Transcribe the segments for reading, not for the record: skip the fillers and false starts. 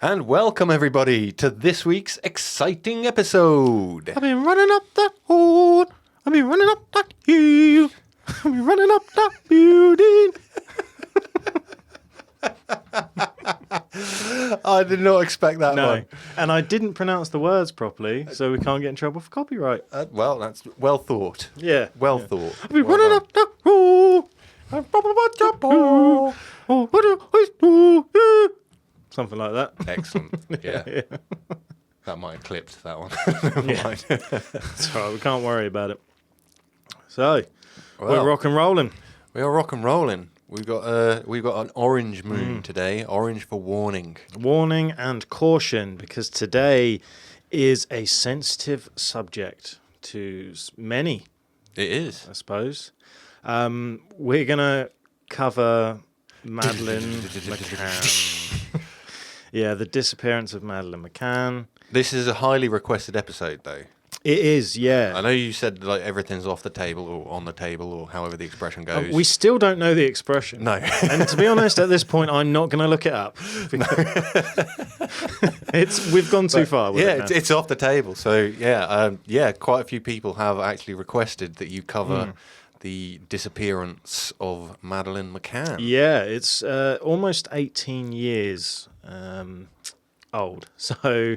And welcome, everybody, to this week's exciting episode. I've been running up that road. I've been running up that hill. I've been running up that building. I did not expect that one. And I didn't pronounce the words properly, so we can't get in trouble for copyright. Well, that's well thought. Yeah. Well thought. I've been running up that road. Something like that. Excellent. Yeah. That might have clipped that one. Yeah. It's all right, we can't worry about it. So, we're rock and rolling. We are rock and rolling. We've got an orange moon today. Orange for warning. Warning and caution, because today is a sensitive subject to many. It is. I suppose. We're going to cover Madelaine McCann. Yeah, the disappearance of Madelaine McCann. This is a highly requested episode, though. It is, yeah. I know you said like everyth's off the table or on the table or however the expression goes. We still don't know the expression. No. And to be honest, at this point, I'm not going to look it up. We've gone too far with it. It's off the table. So, quite a few people have actually requested that you cover the disappearance of Madelaine McCann. Yeah, it's almost 18 years old. So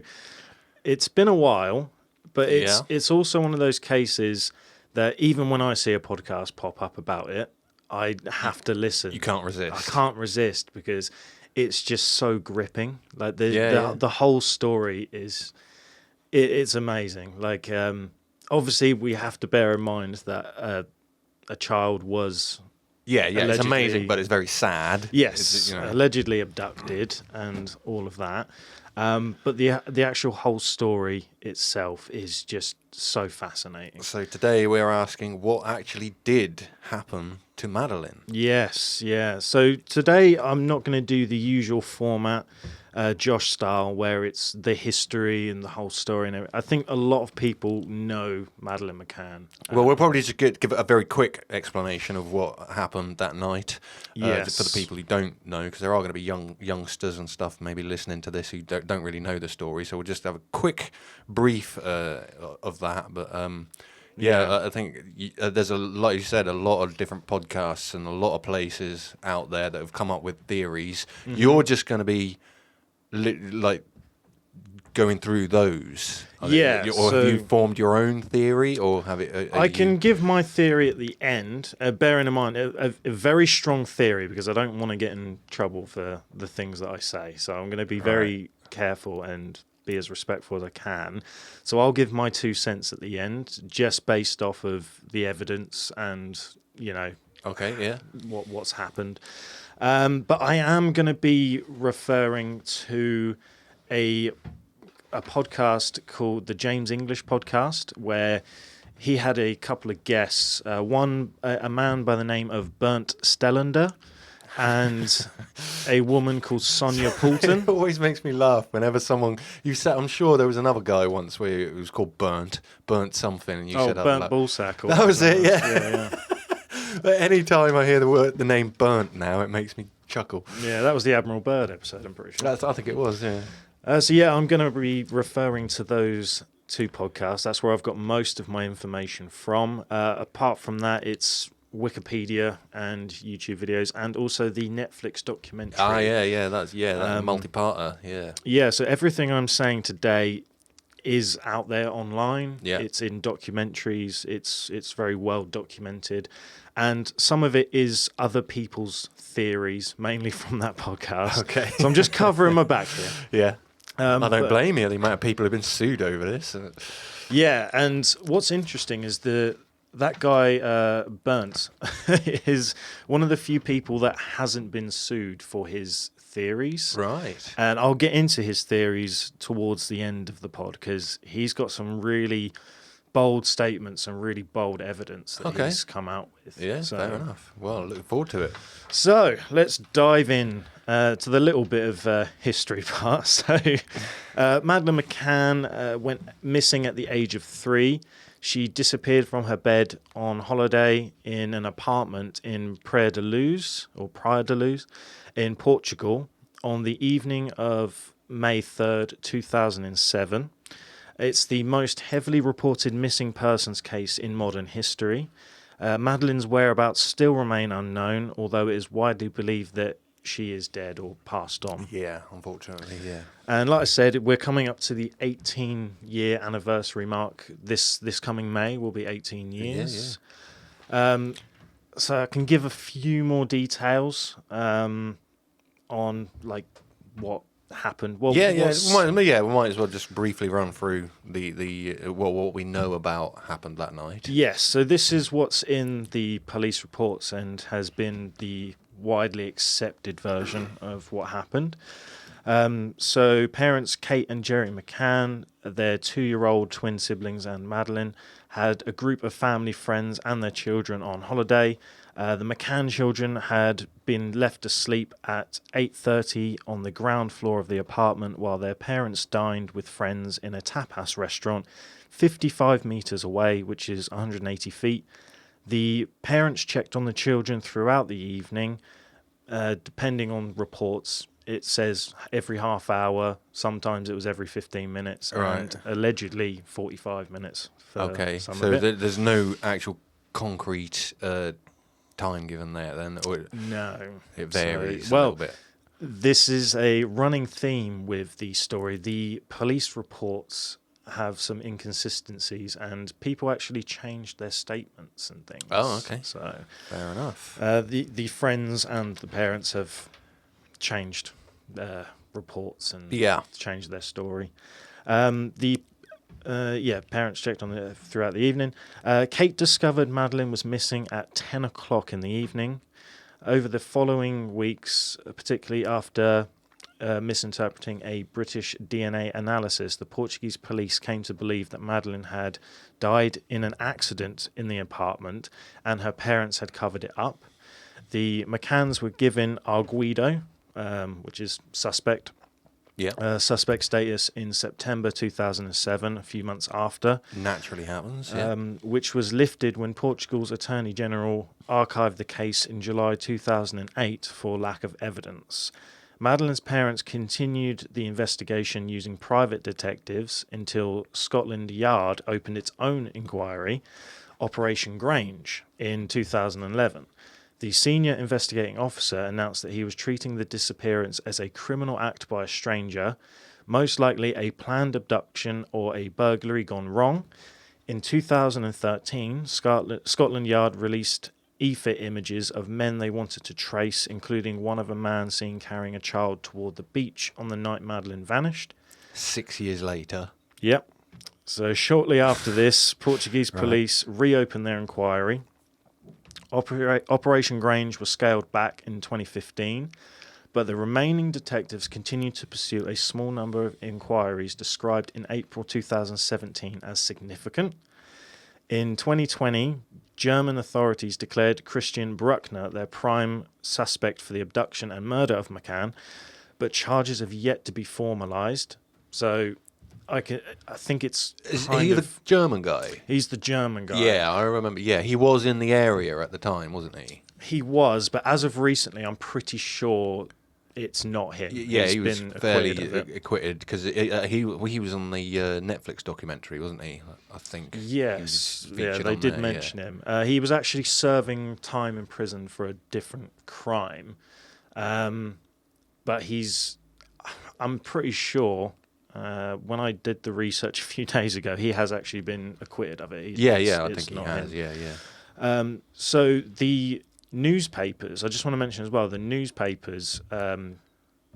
it's been a while, but it's also one of those cases that even when I see a podcast pop up about it, I have to listen. You can't resist. I can't resist because it's just so gripping. Like the whole story is, it's amazing. Like obviously we have to bear in mind that a child was it's amazing, but it's very sad. Yes, allegedly abducted and all of that. But the actual whole story itself is just so fascinating. So today we're asking what actually did happen to Madelaine. Yes, yeah. So today I'm not going to do the usual format, Josh style, where it's the history and the whole story and everything. I think a lot of people know Madelaine McCann. Well, we'll probably just give a very quick explanation of what happened that night. Yes. For the people who don't know, because there are going to be youngsters and stuff maybe listening to this who don't really know the story. So we'll just have a quick brief of that. But I think there's like you said, a lot of different podcasts and a lot of places out there that have come up with theories. Mm-hmm. You're just going to be like going through those. Or have you formed your own theory, or have it? I can give my theory at the end, bearing in mind a very strong theory, because I don't want to get in trouble for the things that I say. So I'm going to be very careful and be as respectful as I can. So I'll give my 2 cents at the end, just based off of the evidence and what's happened. But I am going to be referring to a podcast called the James English Podcast, where he had a couple of guests. One, a man by the name of Bernd Stellander, and a woman called Sonia Poulton. It always makes me laugh whenever someone you said. I'm sure there was another guy once where it was called Burnt something, and you said Burnt Ballsack. That was it. Yeah. But any time I hear the name Burnt now, it makes me chuckle. Yeah, that was the Admiral Byrd episode, I'm pretty sure. I think it was, yeah. I'm going to be referring to those 2 podcasts. That's where I've got most of my information from. Apart from that, it's Wikipedia and YouTube videos, and also the Netflix documentary. That's multi-parter, yeah. Yeah, so everything I'm saying today is out there online. Yeah. It's in documentaries. It's very well documented. And some of it is other people's theories, mainly from that podcast. Okay. So I'm just covering my back here. Yeah. I don't blame you. The amount of people who've been sued over this. Yeah, and what's interesting is that guy, Burnt, is one of the few people that hasn't been sued for his theories. Right. And I'll get into his theories towards the end of the pod, because he's got some really bold statements and really bold evidence that he's come out with. Yeah, fair enough. Well, looking forward to it. So let's dive in to the little bit of history part. So Madelaine McCann went missing at the age of 3. She disappeared from her bed on holiday in an apartment in Praia de Luz in Portugal on the evening of May 3rd, 2007. It's the most heavily reported missing persons case in modern history. Madeleine's whereabouts still remain unknown, although it is widely believed that she is dead or passed on. Yeah, unfortunately, yeah. And like I said, we're coming up to the 18-year anniversary mark. This coming May will be 18 years. Yeah. So I can give a few more details on like what happened. Well, We might as well just briefly run through the what we know about happened that night. Yes, so this is what's in the police reports and has been the widely accepted version of what happened. So parents Kate and Jerry McCann, their 2-year-old twin siblings and Madelaine, had a group of family friends and their children on holiday. The McCann children had been left asleep at 8:30 on the ground floor of the apartment while their parents dined with friends in a tapas restaurant 55 metres away, which is 180 feet. The parents checked on the children throughout the evening. Depending on reports, it says every half hour. Sometimes it was every 15 minutes, and allegedly 45 minutes. Okay, so there's no actual concrete time given there then? Or no. It varies a little bit. This is a running theme with the story. The police reports have some inconsistencies, and people actually changed their statements and things. Oh, okay. So fair enough. The friends and the parents have changed their reports and changed their story. Parents checked on it throughout the evening. Kate discovered Madelaine was missing at 10 o'clock in the evening. Over the following weeks, particularly after misinterpreting a British DNA analysis, the Portuguese police came to believe that Madelaine had died in an accident in the apartment and her parents had covered it up. The McCanns were given arguido, which is suspect. Yeah. Suspect status in September 2007, a few months after. Naturally happens, which was lifted when Portugal's Attorney General archived the case in July 2008 for lack of evidence. Madeleine's parents continued the investigation using private detectives until Scotland Yard opened its own inquiry, Operation Grange, in 2011. The senior investigating officer announced that he was treating the disappearance as a criminal act by a stranger, most likely a planned abduction or a burglary gone wrong. In 2013, Scotland Yard released EFIT images of men they wanted to trace, including one of a man seen carrying a child toward the beach on the night Madelaine vanished. 6 years later. Yep. So shortly after this, Portuguese police reopened their inquiry. Operation Grange was scaled back in 2015, but the remaining detectives continued to pursue a small number of inquiries described in April 2017 as significant. In 2020, German authorities declared Christian Bruckner their prime suspect for the abduction and murder of McCann, but charges have yet to be formalised. So I think it's Is he the German guy? He's the German guy. Yeah, I remember. Yeah, he was in the area at the time, wasn't he? He was, but as of recently, I'm pretty sure it's not him. Yeah, he was been fairly acquitted because he was on the Netflix documentary, wasn't he? I think. Yes, they did mention him. He was actually serving time in prison for a different crime, but I'm pretty sure. When I did the research a few days ago, he has actually been acquitted of it. I think he has. Him. Yeah. So the newspapers, I just want to mention as well, the newspapers,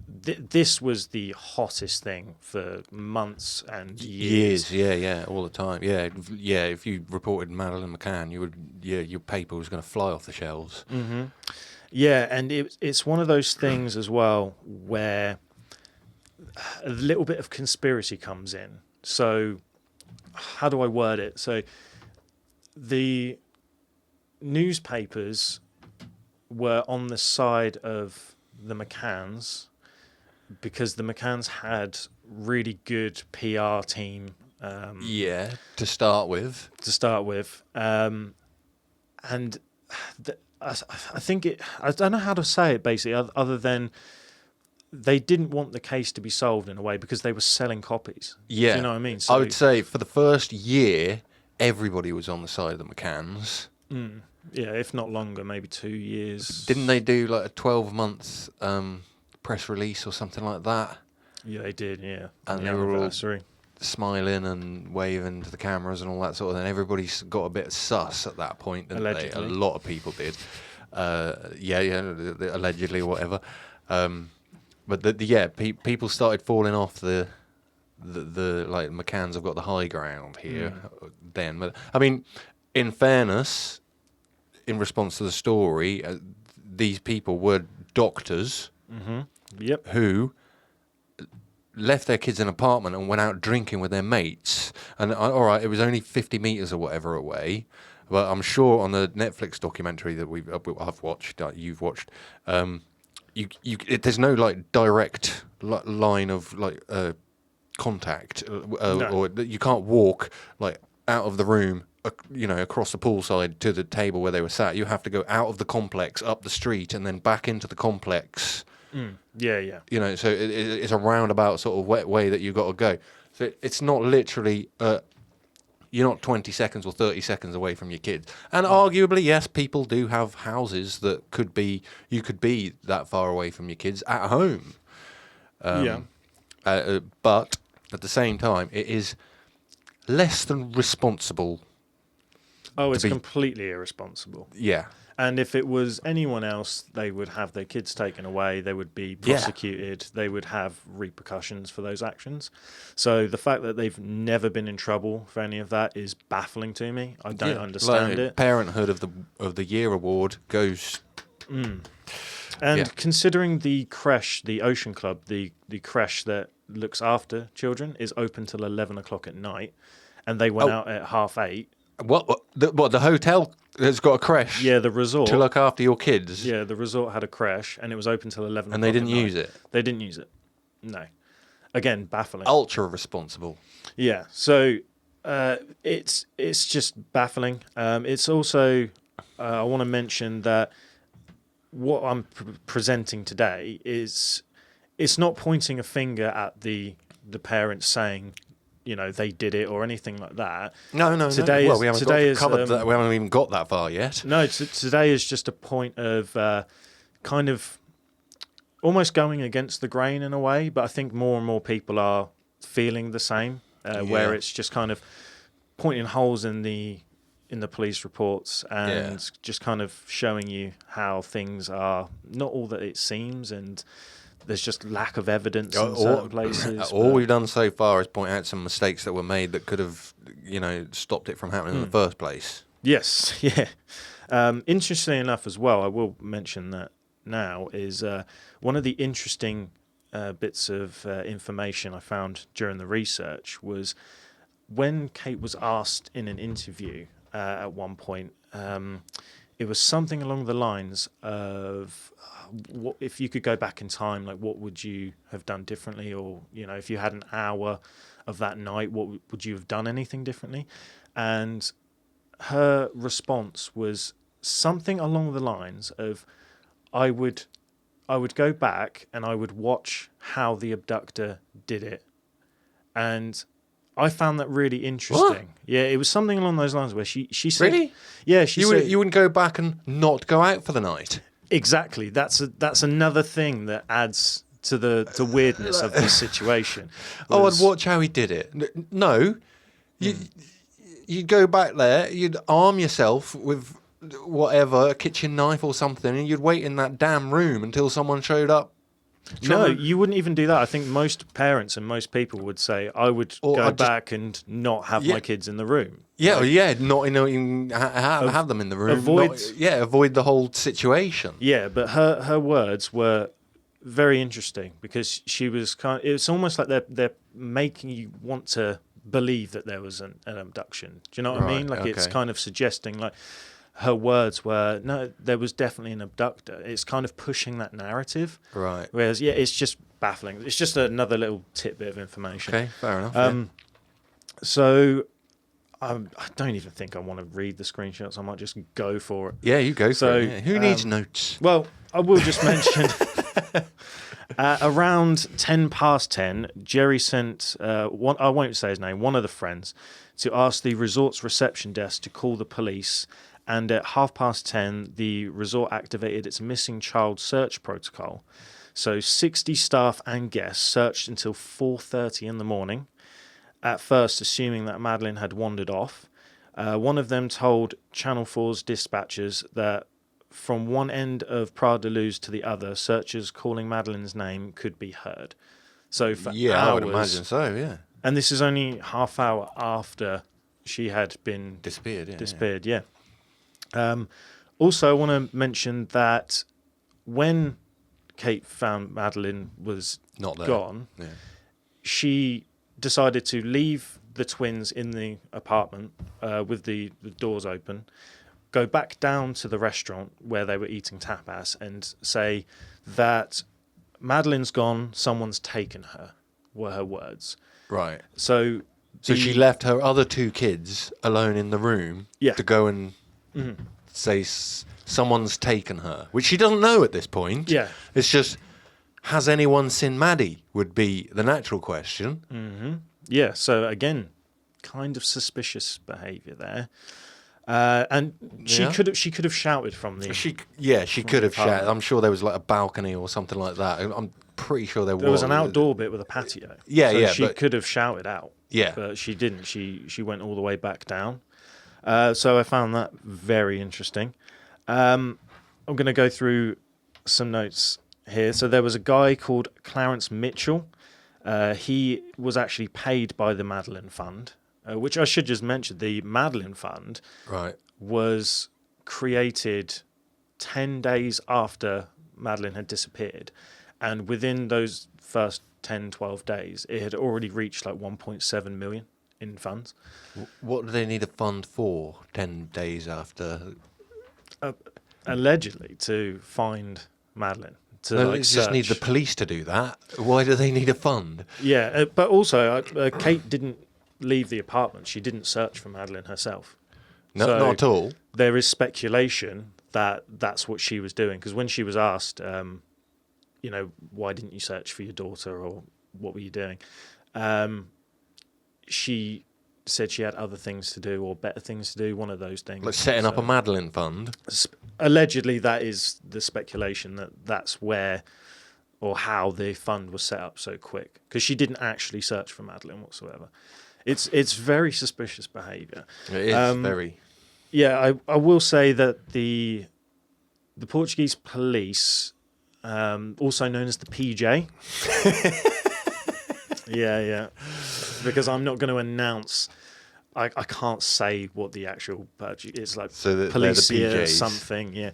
this was the hottest thing for months and years. Yeah, all the time. Yeah. If you reported Madelaine McCann, your paper was going to fly off the shelves. Mm-hmm. Yeah, and it's one of those things as well where a little bit of conspiracy comes in. So how do I word it? So the newspapers were on the side of the McCanns because the McCanns had really good PR team. To start with. And I think I don't know how to say it basically, other than they didn't want the case to be solved in a way because they were selling copies. Yeah. Do you know what I mean? I would say for the first year, everybody was on the side of the McCanns. Yeah, if not longer, maybe 2 years. Didn't they do like a 12-month press release or something like that? Yeah, they did, yeah. And they were all smiling and waving to the cameras and all that sort of thing. Everybody's got a bit sus at that point, didn't they? A lot of people did. Allegedly or whatever. But people started falling off the like McCanns have got the high ground here then. But I mean, in fairness, in response to the story, these people were doctors who left their kids in an apartment and went out drinking with their mates. And all right, it was only 50 meters or whatever away. But I'm sure on the Netflix documentary that I've watched, you've watched, there's no like direct line of like contact, or you can't walk like out of the room, across the poolside to the table where they were sat. You have to go out of the complex, up the street, and then back into the complex. Yeah. So it's a roundabout sort of way that you've got to go. So it's not literally. You're not 20 seconds or 30 seconds away from your kids. And arguably, yes, people do have houses that you could be that far away from your kids at home. But at the same time, it is less than responsible. Oh, it's completely irresponsible. Yeah. And if it was anyone else, they would have their kids taken away. They would be prosecuted. Yeah. They would have repercussions for those actions. So the fact that they've never been in trouble for any of that is baffling to me. I don't understand it. Parenthood of the Year award goes. And considering the creche, the Ocean Club, the creche that looks after children, is open till 11 o'clock at night, and they went out at 8:30. What the hotel has got a creche? Yeah, the resort to look after your kids. Yeah, the resort had a creche, and it was open till 11. And they didn't use it. They didn't use it. No. Again, baffling. Ultra responsible. Yeah. So it's just baffling. It's also I want to mention that what I'm presenting today is it's not pointing a finger at the parents saying, they did it or anything like that. No. Today we haven't covered that. We haven't even got that far yet. No, today is just a point of kind of almost going against the grain in a way. But I think more and more people are feeling the same, where it's just kind of pointing holes in the police reports and just kind of showing you how things are not all that it seems, and there's just lack of evidence in certain places. All we've done so far is point out some mistakes that were made that could have, stopped it from happening in the first place. Yes, yeah. Interestingly enough as well, I will mention that now, is one of the interesting bits of information I found during the research was when Kate was asked in an interview at one point, it was something along the lines of, what if you could go back in time, like what would you have done differently? Or, if you had an hour of that night, what would you have done anything differently? And her response was something along the lines of, I would go back and I would watch how the abductor did it. And I found that really interesting. What? Yeah, it was something along those lines where she said... Really? Yeah, she said... You wouldn't go back and not go out for the night? Exactly. That's another thing that adds to the weirdness of this situation. I'd watch how he did it. No. You'd go back there, you'd arm yourself with whatever, a kitchen knife or something, and you'd wait in that damn room until someone showed up. No, you wouldn't even do that. I think most parents and most people would say, I would go back and not have my kids in the room. Yeah, not have them in the room. Avoid the whole situation. Yeah, but her words were very interesting because she was it's almost like they're making you want to believe that there was an abduction. Do you know what I mean? Like it's kind of suggesting like her words were, no, there was definitely an abductor. It's kind of pushing that narrative. Right. Whereas, it's just baffling. It's just another little tidbit of information. Okay, fair enough. So I don't even think I want to read the screenshots. I might just go for it. Yeah, you go for it. Yeah. Who needs notes? Well, I will just mention... Around 10:10, Jerry sent one. I won't say his name. One of the friends to ask the resort's reception desk to call the police. And at 10:30, the resort activated its missing child search protocol. So 60 staff and guests searched until 4:30 in the morning. At first, assuming that Madeleine had wandered off. One of them told Channel 4's dispatchers that from one end of Praia de Luz to the other, searchers calling Madeleine's name could be heard. So for hours, I would imagine so, yeah. And this is only half hour after she had been disappeared. Yeah. Also, I want to mention that when Kate found Madeleine was not there. Gone, she decided to leave the twins in the apartment with the doors open, go back down to the restaurant where they were eating tapas and say that Madeleine's gone, someone's taken her, were her words. Right. So she left her other two kids alone in the room to go and say someone's taken her, which she doesn't know at this point. Yeah. It's just, has anyone seen Maddie would be the natural question. Mm-hmm. Yeah, so again, kind of suspicious behaviour there. And she could have shouted from the... She could have shouted. I'm sure there was like a balcony or something like that. I'm pretty sure there was an outdoor bit with a patio. She could have shouted out. Yeah. But she didn't. She went all the way back down. So I found that very interesting. I'm going to go through some notes here. So there was a guy called Clarence Mitchell. He was actually paid by the Madeleine Fund, which I should just mention. The Madeleine Fund was created 10 days after Madeleine had disappeared. And within those first 10, 12 days, it had already reached like 1.7 million in funds. What do they need a fund for 10 days after? Allegedly to find Madeleine. They just need the police to do that. Why do they need a fund? Yeah, but also Kate didn't leave the apartment. She didn't search for Madeleine herself. No, not at all. There is speculation that that's what she was doing, because when she was asked, why didn't you search for your daughter, or what were you doing? She said she had other things to do, or better things to do, one of those things. Like setting up a Madeleine Fund? Allegedly, that is the speculation, that's where or how the fund was set up so quick, because she didn't actually search for Madeleine whatsoever. It's very suspicious behaviour. It is very. Yeah, I will say that the Portuguese police, also known as the PJ. Yeah. Because I'm not going to announce. I can't say what the actual it's like. So Policia something, yeah.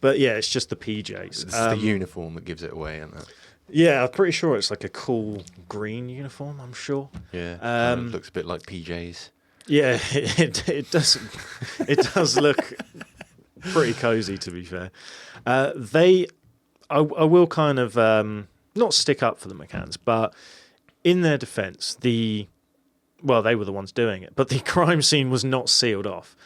But yeah, it's just the PJs. It's the uniform that gives it away, isn't it? Yeah, I'm pretty sure it's like a cool green uniform. I'm sure. Yeah, it looks a bit like PJs. Yeah, it does. It does look pretty cozy, to be fair. I will kind of not stick up for the McCanns, but in their defence, they were the ones doing it, but the crime scene was not sealed off.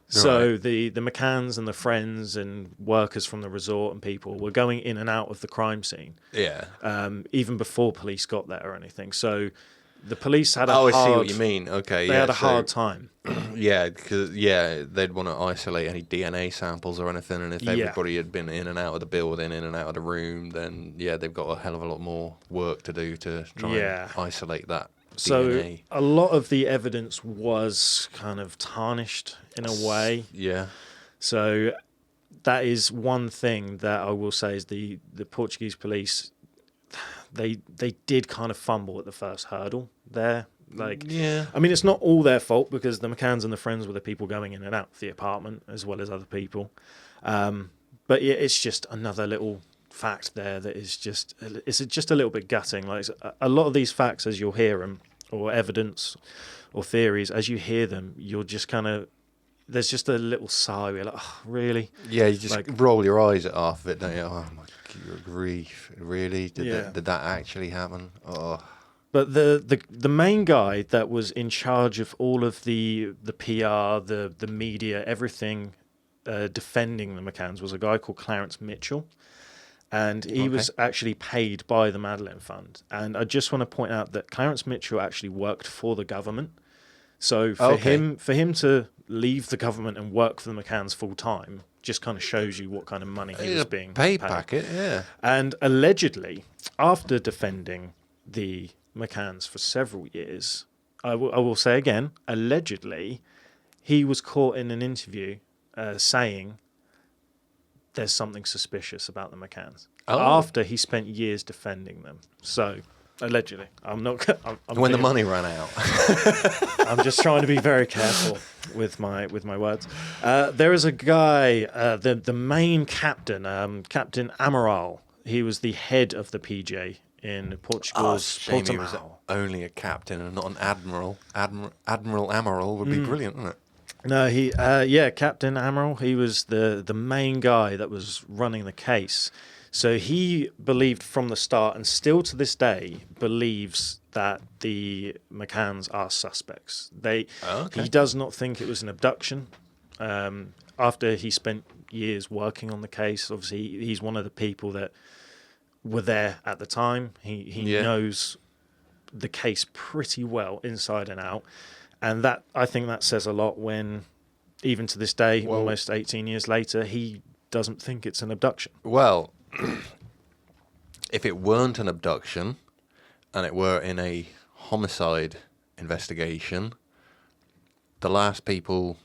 So the McCanns and the friends and workers from the resort and people were going in and out of the crime scene. Yeah. Even before police got there or anything. So the police had I see what you mean. Okay, they had a hard time. Yeah, because they'd want to isolate any DNA samples or anything, and if everybody had been in and out of the building, in and out of the room, then they've got a hell of a lot more work to do to try and isolate that. So DNA. A lot of the evidence was kind of tarnished in a way. Yeah. So that is one thing that I will say is the Portuguese police, they did kind of fumble at the first hurdle there. I mean, it's not all their fault, because the McCanns and the friends were the people going in and out of the apartment as well as other people. But yeah, it's just another little fact there that is just a little bit gutting. Like a lot of these facts, as you'll hear them, or evidence or theories, as you hear them, you're just kind of, there's just a little sigh. You're like, oh, really? Yeah, you just roll your eyes at half of it, don't you? Oh my grief! Really? Did that actually happen? Oh. But the main guy that was in charge of all of the PR, the media, everything, defending the McCanns was a guy called Clarence Mitchell. And he was actually paid by the Madelaine Fund. And I just want to point out that Clarence Mitchell actually worked for the government. So for him to leave the government and work for the McCanns full time just kind of shows you what kind of money he was being pay paid. packet, yeah. And allegedly, after defending the McCanns for several years, I will say again, allegedly, he was caught in an interview saying there's something suspicious about the McCanns after he spent years defending them. So, allegedly. I'm not... when the money ran out. I'm just trying to be very careful with my words. There is a guy, the main captain, Captain Amaral. He was the head of the PJ in Portugal's Shame he was Portimao. only a captain and not an admiral. Admiral Amaral would be brilliant, wouldn't it? No, Captain Amaral. He was the main guy that was running the case. So he believed from the start, and still to this day believes that the McCanns are suspects. He does not think it was an abduction. After he spent years working on the case, obviously he's one of the people that were there at the time. He knows the case pretty well inside and out. And that, I think that says a lot when, even to this day, almost 18 years later, he doesn't think it's an abduction. Well, if it weren't an abduction and it were in a homicide investigation, the last people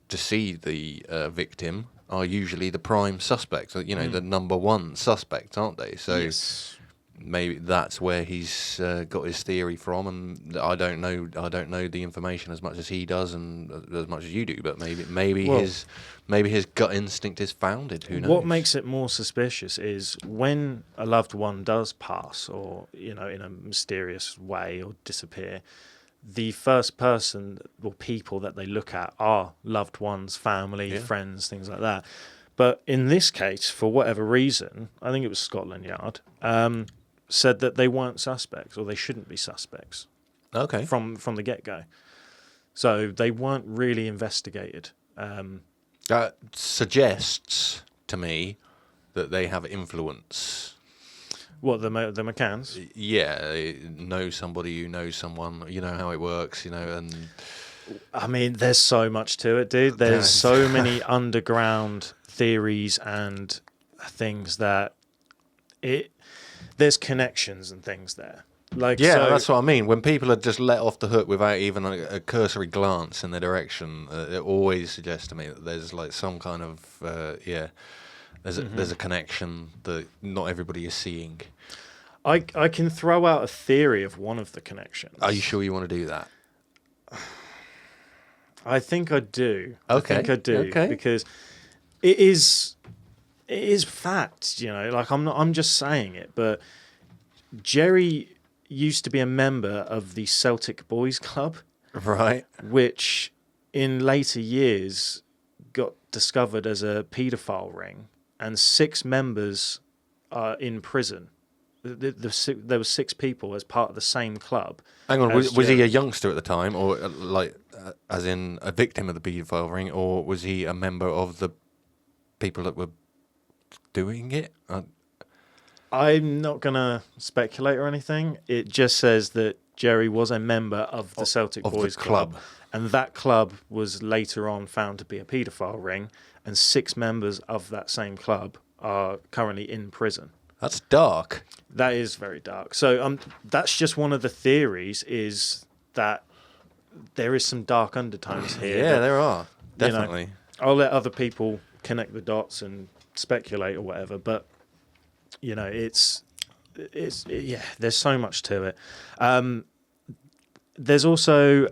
to see the victim are usually the prime suspect, the number one suspect, aren't they? So yes. Maybe that's where he's got his theory from, and I don't know the information as much as he does and as much as you do, but maybe his gut instinct is founded. Who knows? What makes it more suspicious is when a loved one does pass, or in a mysterious way, or disappear. The first person or people that they look at are loved ones, family, friends, things like that. But in this case, for whatever reason, I think it was Scotland Yard. Said that they weren't suspects, or they shouldn't be suspects. Okay. From the get-go. So they weren't really investigated. That suggests to me that they have influence. What, the McCanns? Yeah, know somebody who knows someone. You know how it works, and... I mean, there's so much to it, dude. There's so many underground theories and things that there's connections and things there. That's what I mean. When people are just let off the hook without even a cursory glance in their direction, it always suggests to me that there's like some kind of there's a connection that not everybody is seeing. I can throw out a theory of one of the connections. Are you sure you want to do that? I think I do. Okay. I think I do. Okay. Because it is fact, I'm just saying it, but Jerry used to be a member of the Celtic Boys Club. Right. Which in later years got discovered as a paedophile ring, and 6 members are in prison. There were 6 people as part of the same club. Hang on, was he a youngster at the time, or as in a victim of the paedophile ring, or was he a member of the people that were doing it? I'm not going to speculate or anything. It just says that Jerry was a member of the Celtic Boys Club. And that club was later on found to be a paedophile ring, and 6 members of that same club are currently in prison. That's dark. That is very dark. So that's just one of the theories, is that there is some dark undertones here. Yeah, there are. Definitely. I'll let other people connect the dots and speculate or whatever, but there's so much to it. There's also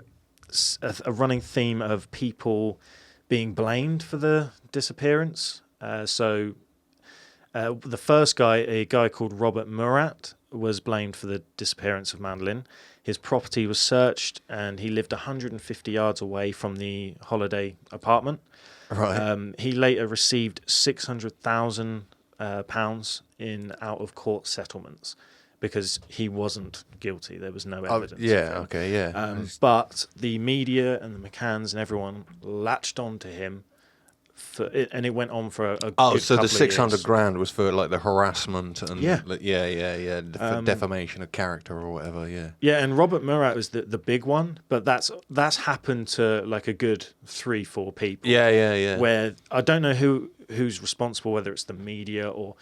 a running theme of people being blamed for the disappearance. The first guy, a guy called Robert Murat, was blamed for the disappearance of Madelaine. His property was searched, and he lived 150 yards away from the holiday apartment. Right. He later received £600,000 in out-of-court settlements because he wasn't guilty. There was no evidence. But the media and the McCanns and everyone latched on to him and it went on for a good so couple the of 600 years. grand was for like the harassment and Yeah. for defamation of character or whatever. Yeah. Yeah, and Robert Murat was the big one, but that's happened to like a good 3-4 people. Yeah. Where I don't know who's responsible, whether it's the media or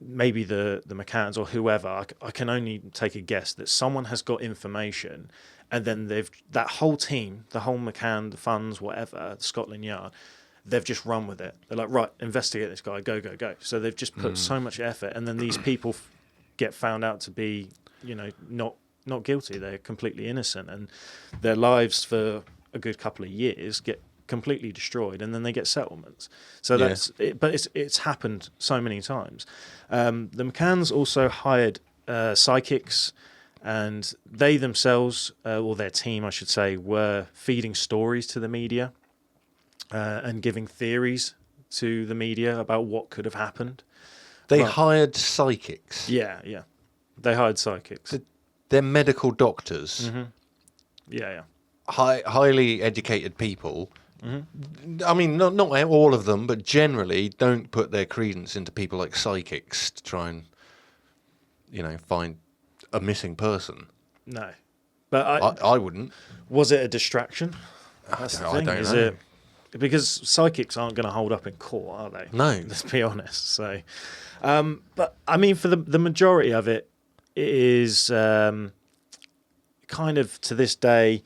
maybe the McCanns or whoever. I can only take a guess that someone has got information, and then that whole team, the whole McCann, the funds, whatever, Scotland Yard, they've just run with it. They're like, right, investigate this guy, go. So they've just put so much effort, and then these people get found out to be, not guilty. They're completely innocent, and their lives for a good couple of years get completely destroyed, and then they get settlements. So that's it. But it's happened so many times. The McCanns also hired psychics, and they themselves, or their team, I should say, were feeding stories to the media and giving theories to the media about what could have happened. They hired psychics. Yeah. They hired psychics. They're medical doctors. Mm-hmm. Yeah. Highly educated people. Mm-hmm. I mean, not all of them, but generally don't put their credence into people like psychics to try and, find a missing person. No. But I wouldn't. Was it a distraction? That's the thing. I don't know. Because psychics aren't going to hold up in court, are they? No. Let's be honest. So, but I mean, for the majority of it, it is kind of to this day.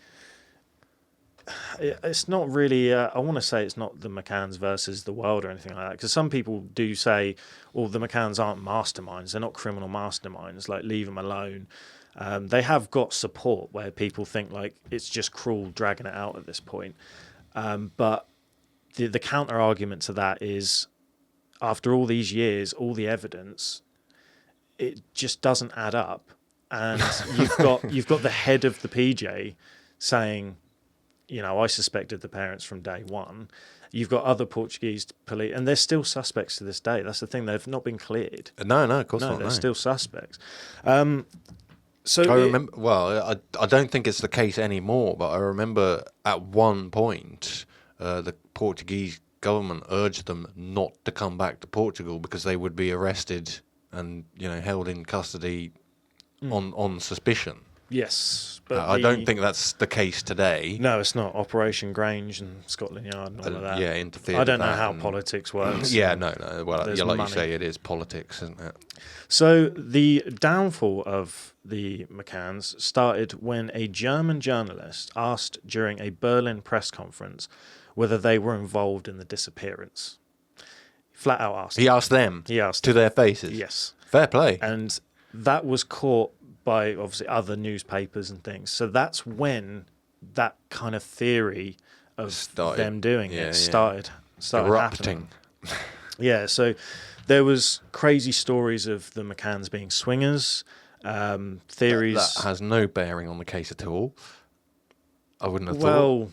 It's not really. I want to say it's not the McCanns versus the world or anything like that. Because some people do say, "Well, the McCanns aren't masterminds. They're not criminal masterminds. Like, leave them alone." They have got support where people think like it's just cruel dragging it out at this point. But the counter argument to that is, after all these years, all the evidence, it just doesn't add up. And you've got the head of the PJ saying, I suspected the parents from day one. You've got other Portuguese police, and they're still suspects to this day. That's the thing; they've not been cleared. No, of course not. They're still suspects. So I remember. Well, I don't think it's the case anymore, but I remember at one point the Portuguese government urged them not to come back to Portugal because they would be arrested and held in custody on suspicion. Yes, but I don't think that's the case today. No, it's not. Operation Grange and Scotland Yard and all of that. Yeah, interfered. I don't know how politics works. Yeah, no. Well, like money. you say, it is politics, isn't it? So the downfall of the McCanns started when a German journalist asked during a Berlin press conference whether they were involved in the disappearance. Flat out asked. He asked them. He asked to their faces. Yes. Fair play. And that was caught by obviously other newspapers and things. So that's when that kind of theory of them doing it started erupting. Happening. Yeah, so there was crazy stories of the McCanns being swingers, theories. That has no bearing on the case at all. I wouldn't have thought.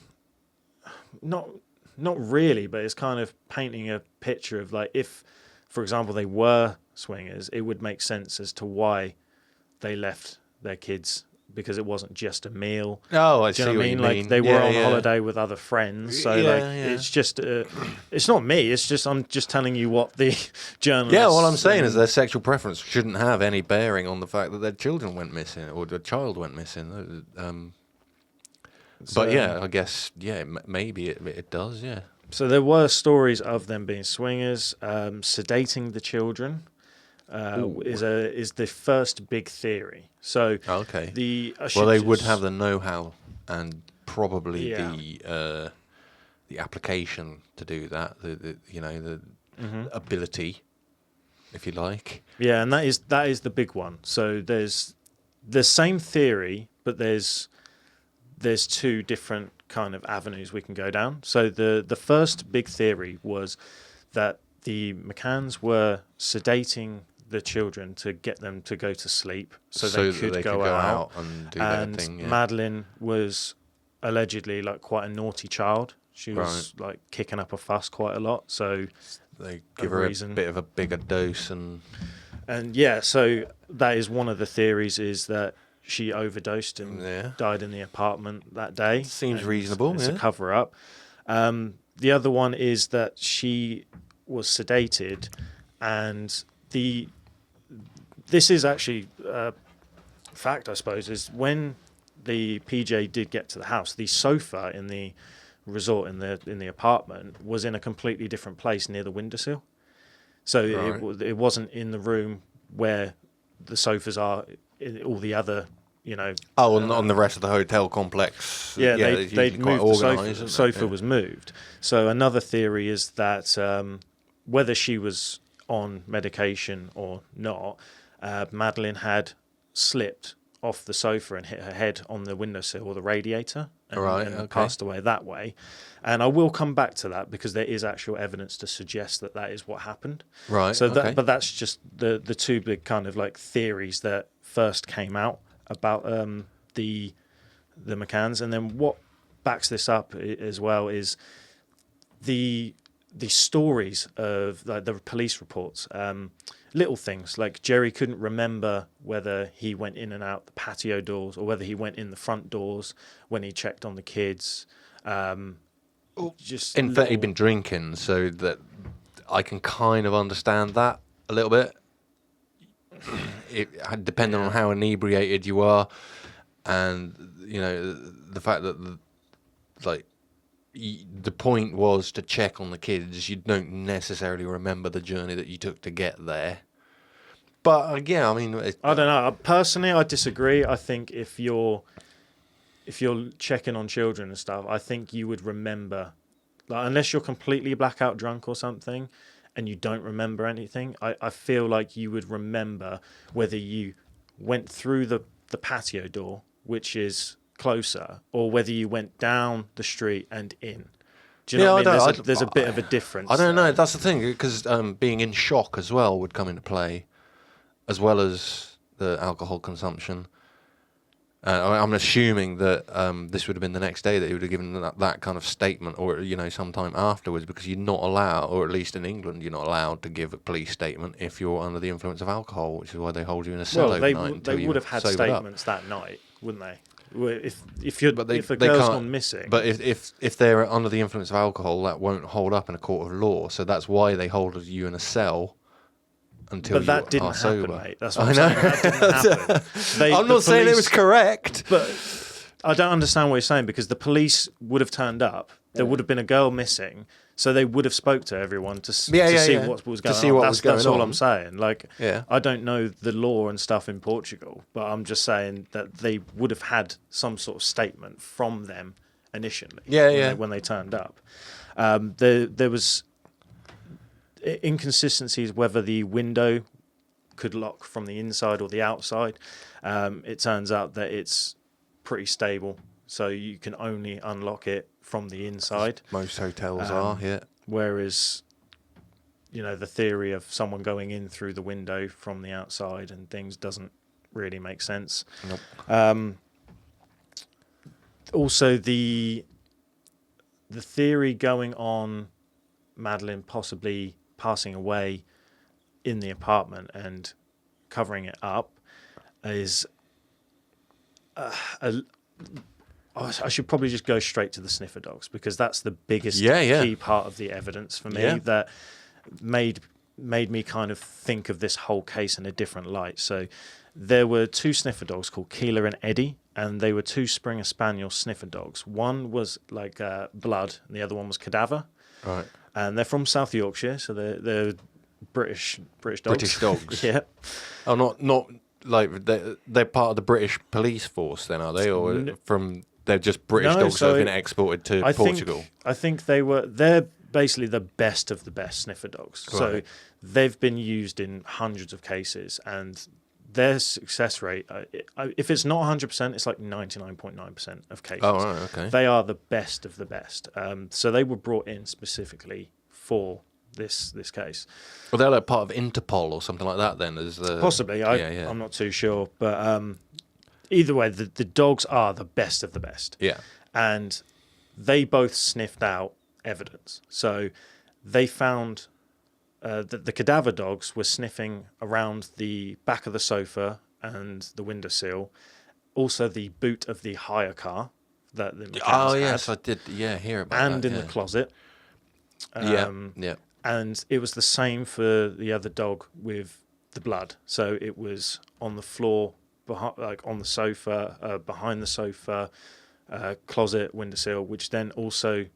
Well, not really, but it's kind of painting a picture of like if, for example, they were swingers, it would make sense as to why they left their kids, because it wasn't just a meal. Oh, I see what you mean. Like they were on holiday with other friends, so it's just it's not me. It's just I'm just telling you what the journalists. Yeah, what I'm saying is their sexual preference shouldn't have any bearing on the fact that their children went missing or the child went missing. But yeah, I guess maybe it does. Yeah. So there were stories of them being swingers, sedating the children. Is the first big theory. So okay, they would have the know-how and probably the application to do that. The ability, if you like. Yeah, and that is the big one. So there's the same theory, but there's two different kind of avenues we can go down. So the first big theory was that the McCanns were sedating the children to get them to go to sleep so they could go out and do and their thing. Yeah. Madelaine was allegedly like quite a naughty child. She was like kicking up a fuss quite a lot, so they give her a bit of a bigger dose and so that is one of the theories, is that she overdosed and died in the apartment that day. Seems reasonable. It's a cover up. The other one is that she was sedated, and this is actually a fact, I suppose, is when the PJ did get to the house, the sofa in the resort in the apartment was in a completely different place near the windowsill. So it wasn't in the room where the sofas are in all the other, on the rest of the hotel complex. Yeah, they'd moved the sofa Yeah. was moved. So another theory is that whether she was on medication or not, Madelaine had slipped off the sofa and hit her head on the windowsill or the radiator and passed away that way. And I will come back to that because there is actual evidence to suggest that is what happened. Right. So but that's just the two big kind of like theories that first came out about the McCanns. And then what backs this up as well is the stories of the police reports. Little things like Jerry couldn't remember whether he went in and out the patio doors or whether he went in the front doors when he checked on the kids. In fact, he'd been drinking, so that I can kind of understand that a little bit. Depending on how inebriated you are, and the fact that the point was to check on the kids. You don't necessarily remember the journey that you took to get there. But I mean, I don't know. Personally, I disagree. I think if you're checking on children and stuff, I think you would remember, unless you're completely blackout drunk or something, and you don't remember anything. I feel like you would remember whether you went through the patio door, which is closer, or whether you went down the street and in. Do you know what I mean? There's a bit of a difference. I don't know. That's the thing, because being in shock as well would come into play, as well as the alcohol consumption. I'm assuming that this would have been the next day that he would have given that kind of statement, or sometime afterwards, because you're not allowed, or at least in England, you're not allowed to give a police statement if you're under the influence of alcohol, which is why they hold you in a cell overnight. They would have had statements that night, wouldn't they? If a girl's gone missing. But if they're under the influence of alcohol, that won't hold up in a court of law. So that's why they hold you in a cell until you are sober. But that didn't happen, mate. That's what I'm saying. That didn't happen. I'm not saying it was correct. But I don't understand what you're saying, because the police would have turned up. There would have been a girl missing. So they would have spoke to everyone to see what was going on. That's all I'm saying. I don't know the law and stuff in Portugal, but I'm just saying that they would have had some sort of statement from them initially when they turned up. There was inconsistencies whether the window could lock from the inside or the outside. It turns out that it's pretty stable, so you can only unlock it from the inside. Most hotels are, yeah. Whereas, the theory of someone going in through the window from the outside and things doesn't really make sense. Nope. Also, the theory going on Madelaine possibly passing away in the apartment and covering it up is I should probably just go straight to the sniffer dogs, because that's the biggest key part of the evidence for me that made me kind of think of this whole case in a different light. So there were two sniffer dogs called Keeler and Eddie, and they were two Springer Spaniel sniffer dogs. One was like blood, and the other one was cadaver. Right. And they're from South Yorkshire, so they're British dogs. British dogs. Yeah. Oh, not like they're part of the British police force then, are they? Or they're just British dogs that have been exported to Portugal? I think they're basically the best of the best sniffer dogs. Right. So they've been used in hundreds of cases, and their success rate, if it's not 100%, it's like 99.9% of cases. Oh, right, okay. They are the best of the best. So they were brought in specifically for this case. Well, they're like part of Interpol or something like that then? Possibly. I'm not too sure. But either way, the dogs are the best of the best. Yeah. And they both sniffed out evidence. So they found that the cadaver dogs were sniffing around the back of the sofa and the windowsill, also the boot of the hire car that the McCanns had. Yes, I did. Yeah, hear about that. And in the closet. Yeah. And it was the same for the other dog with the blood. So it was on the floor, like on the sofa, behind the sofa, closet, windowsill, which then also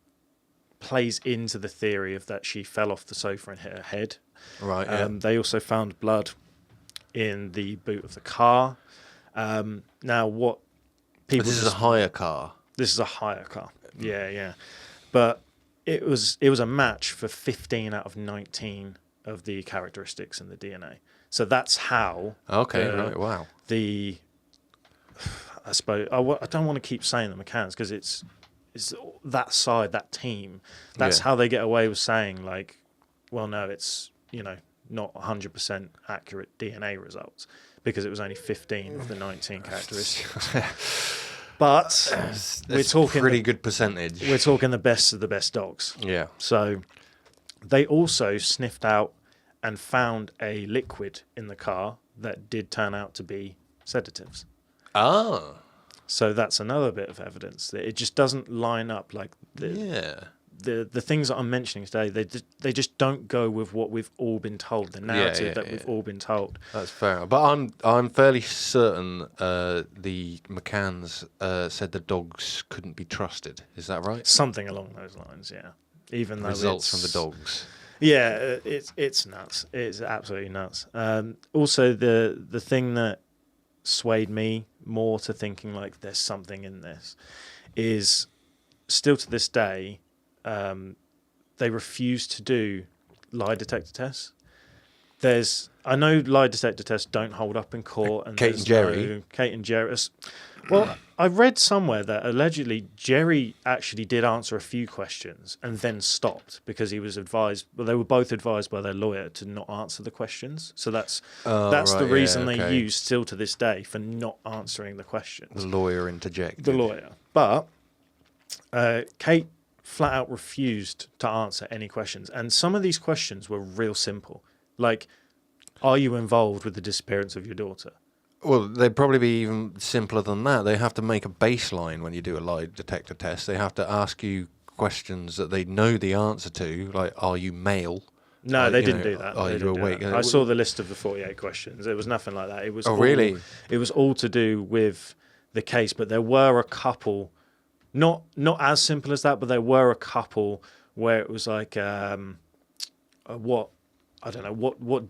plays into the theory of that she fell off the sofa and hit her head. Right. They also found blood in the boot of the car. Now, what people... This is a hire car. This is a hire car. Yeah. But it was a match for 15 out of 19 of the characteristics in the DNA. So that's how... Okay, right, wow. I suppose... I don't want to keep saying the McCanns because it's that side, that team. That's how they get away with saying, like, well, no, it's, not 100% accurate DNA results because it was only 15 of the 19 characteristics. But we're talking pretty good percentage. We're talking the best of the best dogs. Yeah. So they also sniffed out and found a liquid in the car that did turn out to be sedatives. Ah. So that's another bit of evidence that it just doesn't line up. Like the things that I'm mentioning today, they just don't go with what we've all been told, the narrative that we've all been told. That's fair. But I'm fairly certain the McCanns said the dogs couldn't be trusted. Is that right? Something along those lines, yeah. Even though results from the dogs. Yeah, it's nuts. It's absolutely nuts. Also, the thing that swayed me more to thinking like there's something in this is still to this day they refuse to do lie detector tests. I know lie detector tests don't hold up in court, and Kate and Jerry. Well, I read somewhere that allegedly Jerry actually did answer a few questions and then stopped because he was advised. Well, they were both advised by their lawyer to not answer the questions. So that's the reason they use still to this day for not answering the questions. The lawyer interjected. The lawyer, but Kate flat out refused to answer any questions, and some of these questions were real simple, like, "Are you involved with the disappearance of your daughter?" Well, they'd probably be even simpler than that. They have to make a baseline when you do a lie detector test. They have to ask you questions that they know the answer to, like, are you male? No, they didn't do that. Are you awake? I saw the list of the 48 questions. It was nothing like that. It was really? It was all to do with the case, but there were a couple, not as simple as that, but there were a couple where it was like, what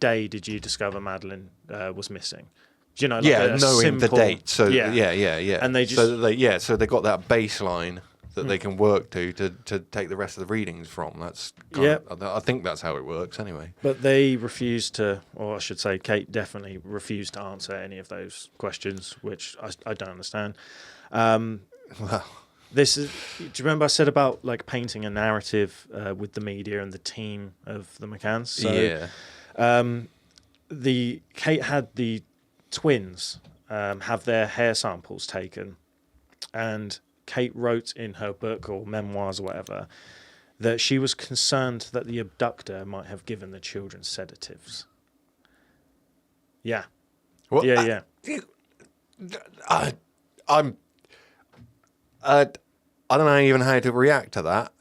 day did you discover Madelaine was missing? You know, like knowing the date. So yeah. And they just so they got that baseline that they can work to take the rest of the readings from. That's I think that's how it works anyway. But they refused to, or I should say, Kate definitely refused to answer any of those questions, which I don't understand. Well, this is. Do you remember I said about like painting a narrative with the media and the team of the McCanns? So, Kate had the twins have their hair samples taken, and Kate wrote in her book or memoirs or whatever that she was concerned that the abductor might have given the children sedatives. Yeah. What? Yeah. I don't know even how to react to that,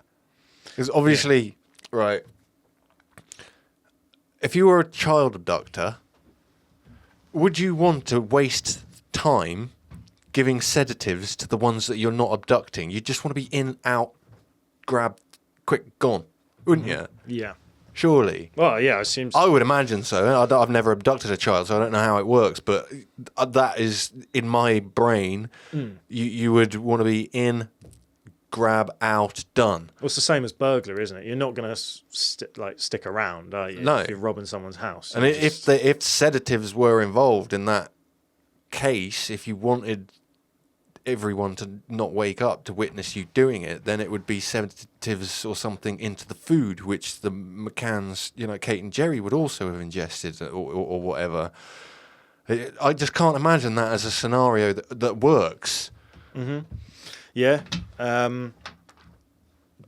because obviously, right, if you were a child abductor, would you want to waste time giving sedatives to the ones that you're not abducting? You just want to be in, out, grab, quick, gone, wouldn't you? Yeah. Surely. Well, yeah, it seems. I would imagine so. I've never abducted a child, so I don't know how it works, but that is in my brain. You would want to be in, grab, out, done. Well, it's the same as burglar, isn't it? You're not going to stick around, are you? No. If you're robbing someone's house. And if sedatives were involved in that case, if you wanted everyone to not wake up to witness you doing it, then it would be sedatives or something into the food, which the McCanns, Kate and Jerry would also have ingested or whatever. I just can't imagine that as a scenario that works. Mm-hmm. Yeah.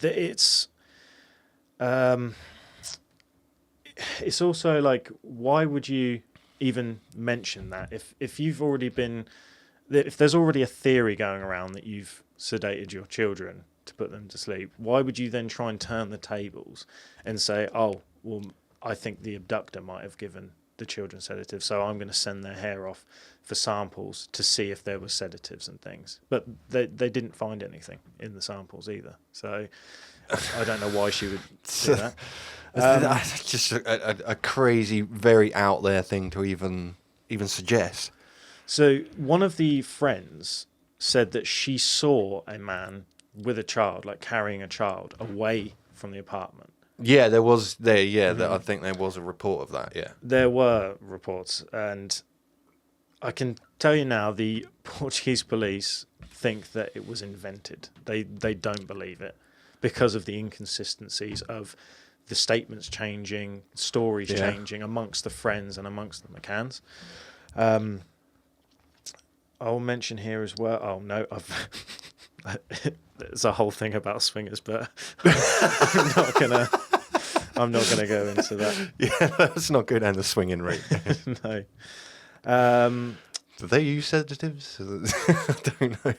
It's also like, why would you even mention that if you've already been, if there's already a theory going around that you've sedated your children, to put them to sleep, why would you then try and turn the tables and say, oh, well, I think the abductor might have given the children sedatives, so I'm going to send their hair off for samples to see if there were sedatives and things. But they didn't find anything in the samples either. So I don't know why she would do that. That's just a crazy, very out there thing to even suggest. So one of the friends said that she saw a man with a child, like carrying a child, away from the apartment. Yeah, there was I think there was a report of that. Yeah, there were reports, and I can tell you now, the Portuguese police think that it was invented. They don't believe it because of the inconsistencies of the statements changing, stories changing amongst the friends and amongst the McCanns. I'll mention here as well. Oh no, there's a whole thing about swingers, but I'm not gonna go into that. Yeah, let's not go down the swinging route. No. Do they use sedatives? I don't know.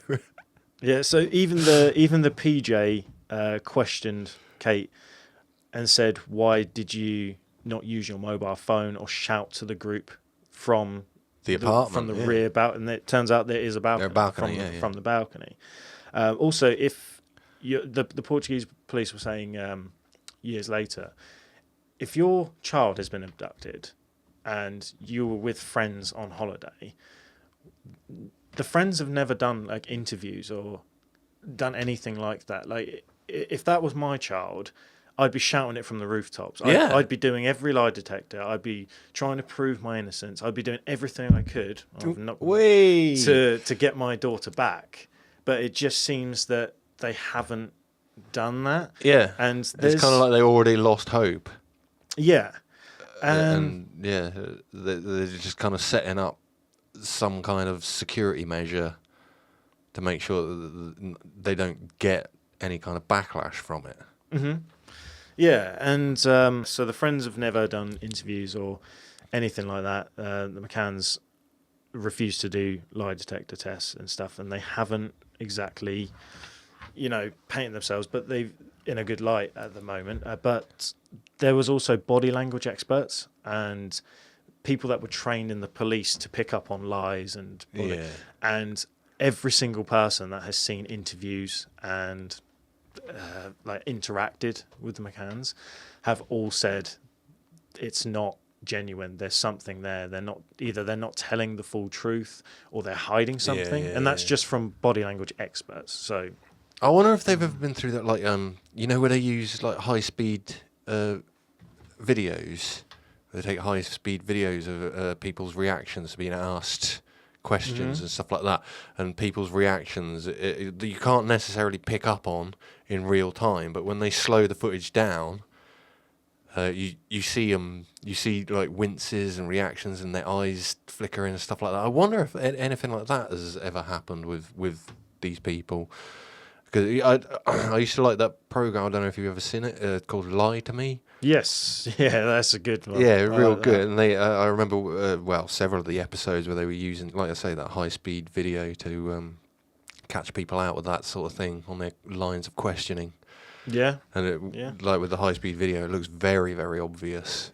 Yeah. So even the PJ questioned Kate and said, "Why did you not use your mobile phone or shout to the group from the apartment, from the rear balcony?" And it turns out there is a balcony, from the balcony. Also, if the Portuguese police were saying years later, if your child has been abducted and you were with friends on holiday, the friends have never done like interviews or done anything like that. Like if that was my child, I'd be shouting it from the rooftops. I'd be doing every lie detector. I'd be trying to prove my innocence. I'd be doing everything I could to get my daughter back. But it just seems that they haven't done that. Yeah, and it's kind of like they already lost hope. Yeah, and they're just kind of setting up some kind of security measure to make sure that they don't get any kind of backlash from it. Mm-hmm. Yeah, and so the friends have never done interviews or anything like that. The McCanns refused to do lie detector tests and stuff, and they haven't exactly, painted themselves, but they've in a good light at the moment. But there was also body language experts and people that were trained in the police to pick up on lies and and every single person that has seen interviews and interacted with the McCanns have all said it's not genuine. There's something there. They're not telling the full truth or they're hiding something, and that's just from body language experts. So I wonder if they've ever been through that, like where they use like high speed videos. They take high speed videos of people's reactions to being asked questions and stuff like that, and people's reactions you can't necessarily pick up on in real time, but when they slow the footage down, you see like winces and reactions and their eyes flickering and stuff like that. I wonder if anything like that has ever happened with these people, because I used to like that program. I don't know if you've ever seen it, called Lie to Me. Yes, yeah, that's a good one. Yeah, real good. That. And they, I remember, several of the episodes where they were using, like I say, that high-speed video to catch people out with that sort of thing on their lines of questioning. Yeah. And like with the high-speed video, it looks very, very obvious.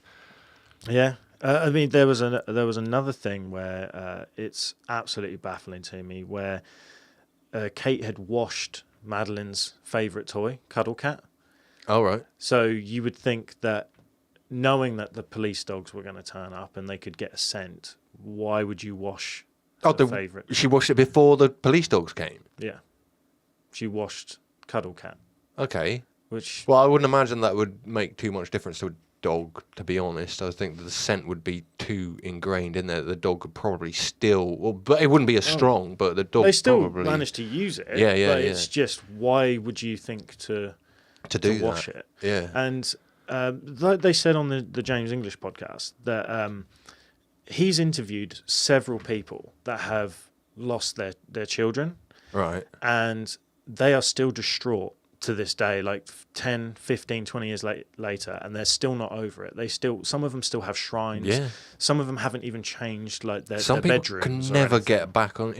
Yeah. I mean, there was another thing where it's absolutely baffling to me, where Kate had washed Madeleine's favourite toy, Cuddle Cat. Oh, right. So you would think that, knowing that the police dogs were going to turn up and they could get a scent, why would you wash the favourite? She washed it before the police dogs came? Yeah. She washed Cuddle Cat. Okay. Well, I wouldn't imagine that would make too much difference to a dog, to be honest. I think the scent would be too ingrained in there. The dog could probably but it wouldn't be as strong, but the dog they still probably managed to use it. Yeah. It's just, why would you think to wash it? Yeah. And like they said on the James English podcast, that he's interviewed several people that have lost their children. Right. And they are still distraught to this day, like 10, 15, 20 years later, and they're still not over it. Some of them still have shrines. Yeah. Some of them haven't even changed like their Some people bedrooms. can or never anything. get back on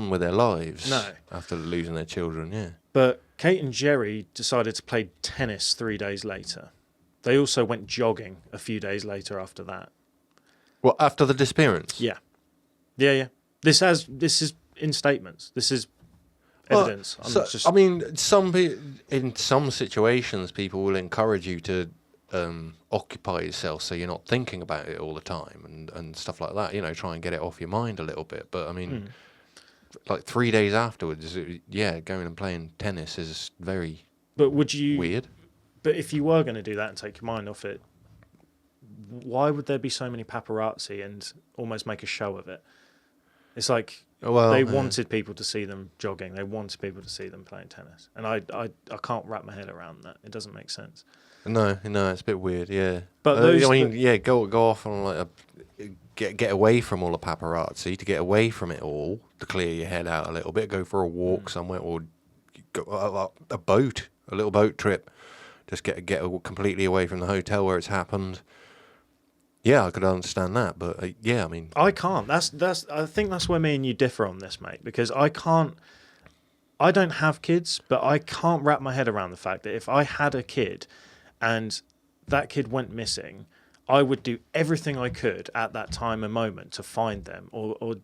with their lives. No. After losing their children. Yeah. But Kate and Jerry decided to play tennis 3 days later. They also went jogging a few days later after that. Well, after the disappearance. Yeah. This is in statements. This is evidence. I mean, in some situations, people will encourage you to occupy yourself so you're not thinking about it all the time and stuff like that. You know, try and get it off your mind a little bit. But I mean, like 3 days afterwards, going and playing tennis is very weird. But if you were going to do that and take your mind off it, why would there be so many paparazzi and almost make a show of it? It's like they wanted people to see them jogging. They wanted people to see them playing tennis. And I can't wrap my head around that. It doesn't make sense. No, it's a bit weird, yeah. But go off on like get away from all the paparazzi, to get away from it all, to clear your head out a little bit, go for a walk somewhere, or go a little boat trip. Just get completely away from the hotel where it's happened. Yeah, I could understand that, but I mean, I can't. I think that's where me and you differ on this, mate. Because I don't have kids, but I can't wrap my head around the fact that if I had a kid, and that kid went missing, I would do everything I could at that time and moment to find them, or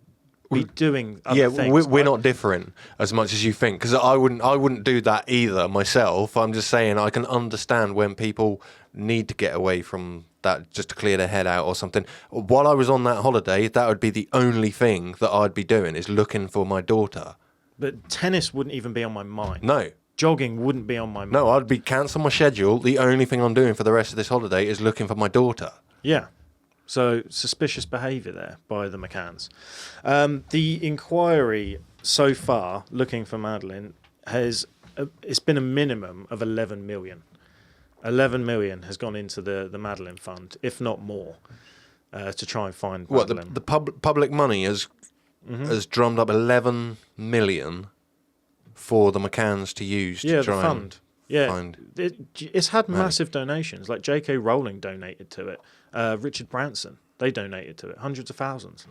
be doing other things. We're not different as much as you think, because I wouldn't do that either myself. I'm just saying I can understand when people need to get away from that just to clear their head out or something. While I was on that holiday, that would be the only thing that I'd be doing, is looking for my daughter. But tennis wouldn't even be on my mind. No. Jogging wouldn't be on my mind. No, I'd be cancel my schedule. The only thing I'm doing for the rest of this holiday is looking for my daughter. Yeah. So suspicious behaviour there by the McCanns. The inquiry so far, looking for Madelaine, it's been a minimum of 11 million. 11 million has gone into the Madelaine Fund, if not more, to try and find Madelaine. What, the public money has drummed up 11 million for the McCanns to use to try the fund. Yeah, find it's had massive donations. Like J.K. Rowling donated to it. Richard Branson, they donated to it, hundreds of thousands,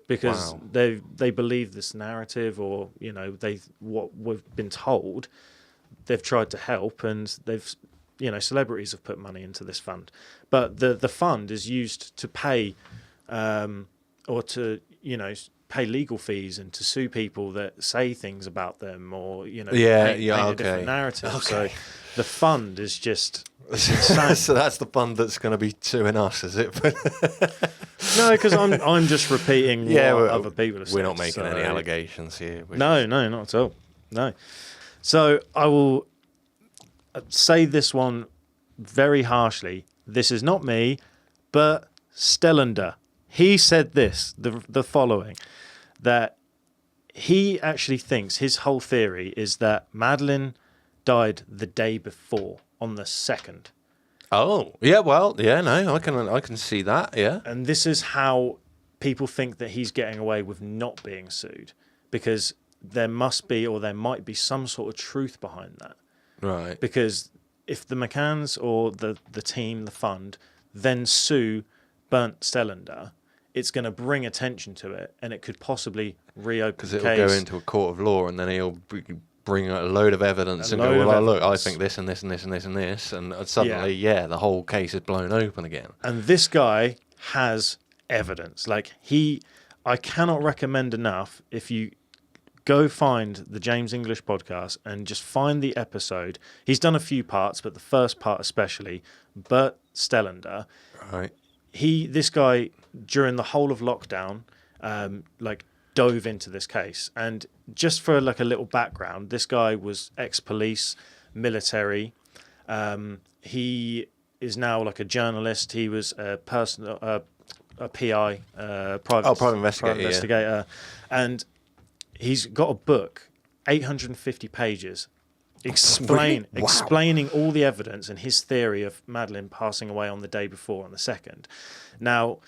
because they believe this narrative, or what we've been told. They've tried to help, and celebrities have put money into this fund, but the fund is used to pay, or to pay legal fees and to sue people that say things about them, or paint a different narrative. Okay. So the fund is just insane. So that's the fund that's going to be suing us, is it? No, because I'm just repeating what other people have said. We're not making any allegations here. No, not at all. No. So I will say this one very harshly. This is not me, but Stellander. He said the following, that he actually thinks, his whole theory is that Madelaine died the day before, on the 2nd. Oh, yeah, well, yeah, no, I can see that, yeah. And this is how people think that he's getting away with not being sued, because there must be, or there might be, some sort of truth behind that. Right. Because if the McCanns or the team, the fund, then sue Bernd Stellander, it's going to bring attention to it, and it could possibly reopen the case. Because it'll go into a court of law, and then he'll bring a load of evidence and go, well, look, I think this and this and this and this and this, and suddenly, the whole case is blown open again. And this guy has evidence. I cannot recommend enough, if you go find the James English podcast and just find the episode. He's done a few parts, but the first part especially, Bert Stellander. Right. This guy, during the whole of lockdown, dove into this case. And just for a little background, this guy was ex-police, military. He is now a journalist. He was a PI, private investigator. And he's got a book, 850 pages, explaining all the evidence and his theory of Madelaine passing away on the day before, on the 2nd. Now,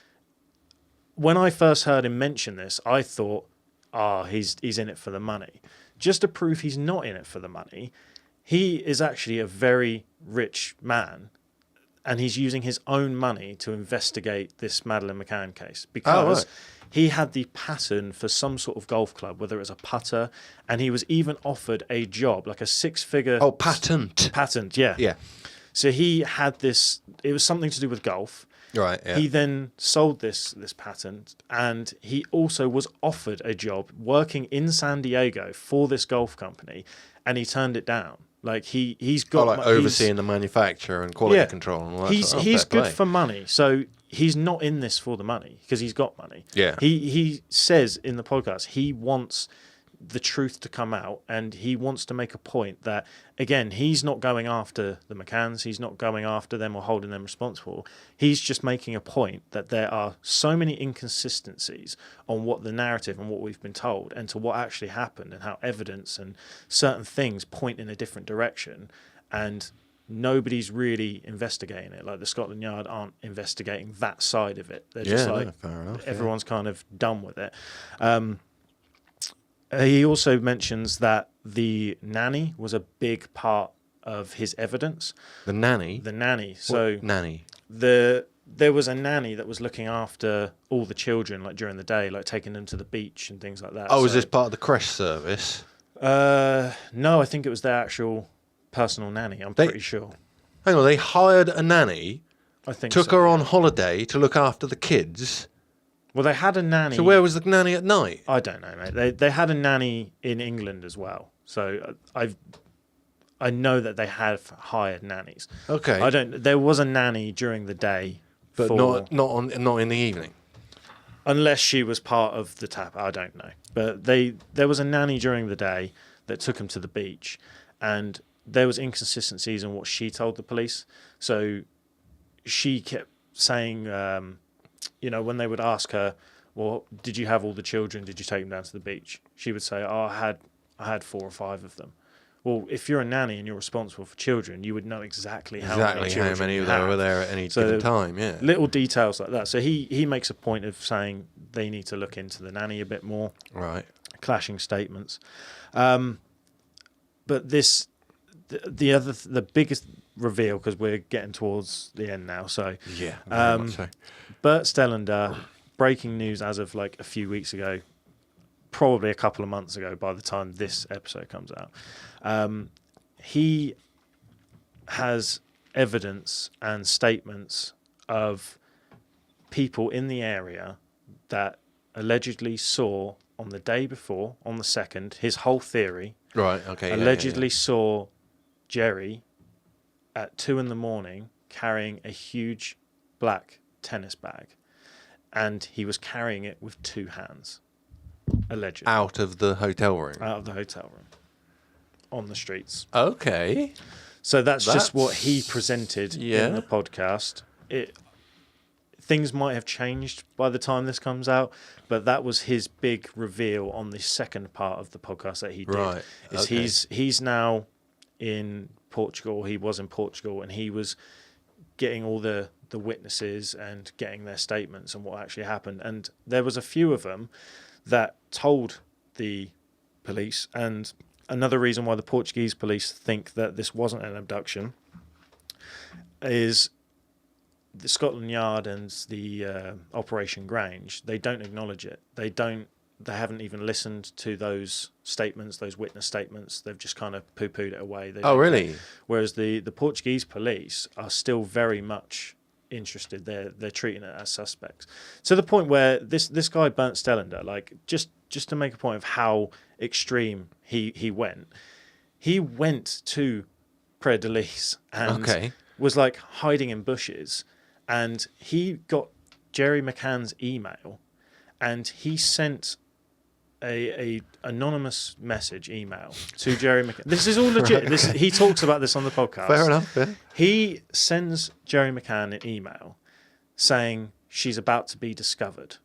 when I first heard him mention this, I thought, he's in it for the money. Just to prove he's not in it for the money, he is actually a very rich man, and he's using his own money to investigate this Madeleine McCann case because he had the pattern for some sort of golf club, whether it was a putter, and he was even offered a job, like a 6-figure... Oh, patent. Patent, yeah. Yeah. So he had this... It was something to do with golf. Right, yeah. He then sold this patent, and he also was offered a job working in San Diego for this golf company, and he turned it down. Like he's got overseeing the manufacture and quality control and all that. He's good for money, so he's not in this for the money because he's got money. Yeah. He says in the podcast he wants the truth to come out, and he wants to make a point that, again, he's not going after the McCanns, he's not going after them or holding them responsible. He's just making a point that there are so many inconsistencies on what the narrative and what we've been told and to what actually happened, and how evidence and certain things point in a different direction, and nobody's really investigating it. Like the Scotland Yard aren't investigating that side of it. They're just fair enough, everyone's kind of done with it. He also mentions that the nanny was a big part of his evidence. The nanny? The nanny. So what nanny? There was a nanny that was looking after all the children, like during the day, like taking them to the beach and things like that. Oh, is this part of the creche service? No, I think it was their actual personal nanny. I'm pretty sure. Hang on, they hired a nanny, I think took her on holiday to look after the kids. Well, they had a nanny. So where was the nanny at night? I don't know, mate. They had a nanny in England as well. So I know that they have hired nannies. Okay. There was a nanny during the day, but not in the evening. Unless she was part of the tap, I don't know. But there was a nanny during the day that took him to the beach, and there was inconsistencies in what she told the police. So she kept saying. When they would ask her, well, did you have all the children? Did you take them down to the beach? She would say, oh, I had 4 or 5 of them. Well, if you're a nanny and you're responsible for children, you would know exactly how many children of them were there at any given time, yeah. Little details like that. So he makes a point of saying they need to look into the nanny a bit more. Right. Clashing statements. But the biggest reveal, because we're getting towards the end now, so yeah, very much so. Bert Stellander, breaking news as of like a few weeks ago, probably a couple of months ago by the time this episode comes out. He has evidence and statements of people in the area that allegedly saw on the day before, on the 2nd, his whole theory. Right, okay. Allegedly saw Jerry at 2 a.m. carrying a huge black tennis bag, and he was carrying it with 2 hands, allegedly. Out of the hotel room? Out of the hotel room. On the streets. Okay. So that's just what he presented in the podcast. Things might have changed by the time this comes out, but that was his big reveal on the second part of the podcast that he did. Right. He's now in Portugal. He was in Portugal, and he was getting all the witnesses and getting their statements and what actually happened. And there was a few of them that told the police. And another reason why the Portuguese police think that this wasn't an abduction is the Scotland Yard and the Operation Grange. They don't acknowledge it. They haven't even listened to those statements, those witness statements. They've just kind of poo-pooed it away. Really? Whereas the Portuguese police are still very much interested. They're treating it as suspects, to the point where this guy Bernd Stellander, like just to make a point of how extreme he went to Praia de Lis and was like hiding in bushes, and he got Jerry McCann's email, and he sent a anonymous message email to Jerry McCann. This is all legit. He talks about this on the podcast. Fair enough. Yeah. He sends Jerry McCann an email saying she's about to be discovered,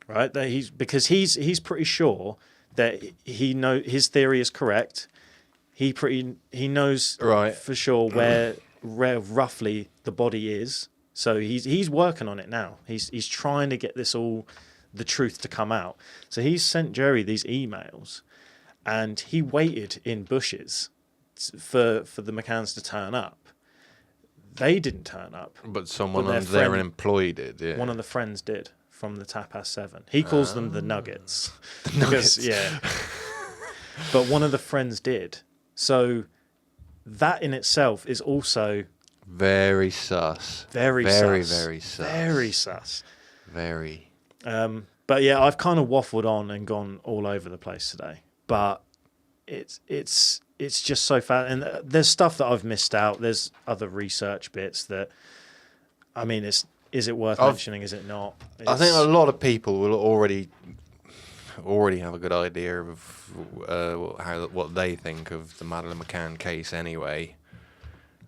right? That he's pretty sure that his theory is correct. He knows for sure where roughly the body is. So he's working on it now. He's trying to get the truth to come out. So he sent Jerry these emails, and he waited in bushes for the McCanns to turn up. They didn't turn up. But someone But their under there friend- employed it. Yeah. One of the friends did from the 7:30. He calls them the Nuggets. Because, yeah. But one of the friends did. So that in itself is also very sus. very Very sus. sus. Very sus. Very. But yeah, I've kind of waffled on and gone all over the place today. But it's just so fast. And there's stuff that I've missed out. There's other research bits that, I mean, is it worth mentioning? Is it not? I think a lot of people will already have a good idea of what they think of the Madeleine McCann case anyway.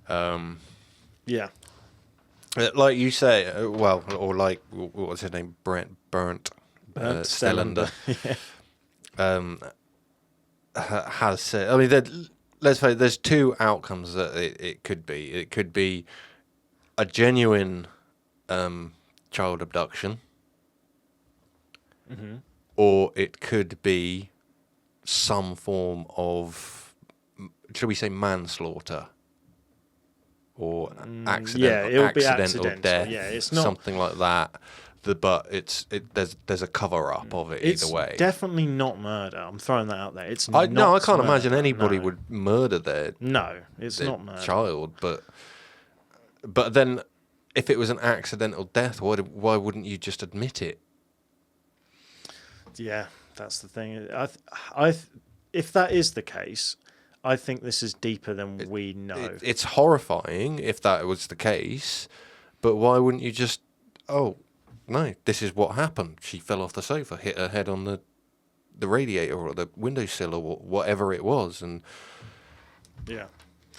Yeah. Like you say, or like, what's his name? Burnt Stellander. Yeah. Has said. I mean, let's say there's two outcomes that it could be. It could be a genuine child abduction, Mm-hmm. or it could be some form of, shall we say, manslaughter, or it'll be accidental accidental. death, Yeah, it's not something like that. But there's a cover up of it It's either way. definitely not murder. I'm throwing that out there. It's I not can't murder. imagine anybody No. would murder their No, it's not murder. child, but then if it was an accidental death, why wouldn't you just admit it? Yeah, that's the thing. If that is the case, I think this is deeper than we know. It's horrifying if that was the case, but why wouldn't you just? Oh, no, this is what happened. She fell off the sofa, hit her head on the radiator or the windowsill or whatever it was, and Yeah.